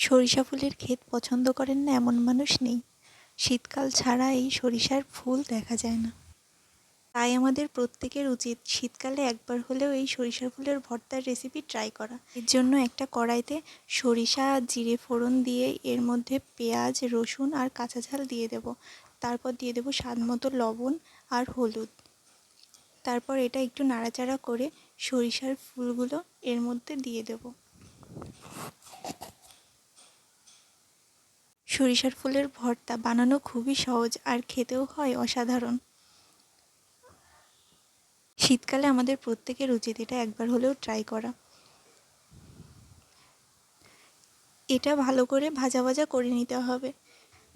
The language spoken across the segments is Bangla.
সরিষা ফুলের ক্ষেত পছন্দ করেন না এমন মানুষ নেই। শীতকাল ছাড়া এই সরিষার ফুল দেখা যায় না। তাই আমাদের প্রত্যেকের উচিত শীতকালে একবার হলেও এই সরিষার ফুলের ভর্তার রেসিপি ট্রাই করা। এর জন্য একটা কড়াইতে সরিষা জিরে ফোড়ন দিয়ে এর মধ্যে পেঁয়াজ, রসুন আর কাঁচা ঝাল দিয়ে দেব। তারপর দিয়ে দেব স্বাদ মতো লবণ আর হলুদ। তারপর এটা একটু নাড়াচাড়া করে সরিষার ফুলগুলো এর মধ্যে দিয়ে দেব। সরিষার ফুলের ভর্তা বানানো খুবই সহজ আর খেতেও হয় অসাধারণ। শীতকালে আমাদের প্রত্যেকের উচিত এটা একবার হলেও ট্রাই করা। এটা ভালো করে ভাজা ভাজা করে নিতে হবে।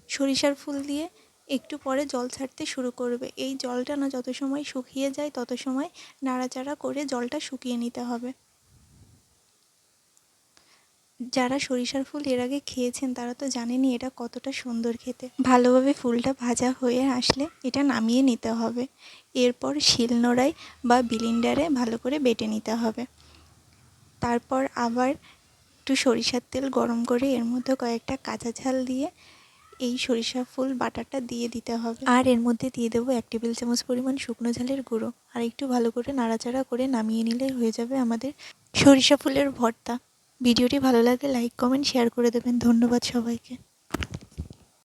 সরিষার ফুল দিয়ে একটু পরে জল ছাড়তে শুরু করবে। এই জলটা না যত সময় শুকিয়ে যায় তত সময় নাড়াচাড়া করে জলটা শুকিয়ে নিতে হবে। যারা সরিষার ফুল এর আগে খেয়েছেন তারা তো জানেনই এটা কতটা সুন্দর খেতে। ভালোভাবে ফুলটা ভাজা হয়ে আসলে এটা নামিয়ে নিতে হবে। এরপর শিলনোড়ায় বা ব্লেন্ডারে ভালো করে বেটে নিতে হবে। তারপর আবার একটু সরিষার তেল গরম করে এর মধ্যে কয়েকটা কাঁচা ঝাল দিয়ে এই সরিষা ফুল বাটাটা দিয়ে দিতে হবে। আর এর মধ্যে দিয়ে দেবো 1 টেবিল চামচ পরিমাণ শুকনো ঝালের গুঁড়ো। আর একটু ভালো করে নাড়াচাড়া করে নামিয়ে নিলে হয়ে যাবে আমাদের সরিষা ফুলের ভর্তা। ভিডিওটি ভালো লাগলে লাইক, কমেন্ট, শেয়ার করে দেবেন। ধন্যবাদ সবাইকে।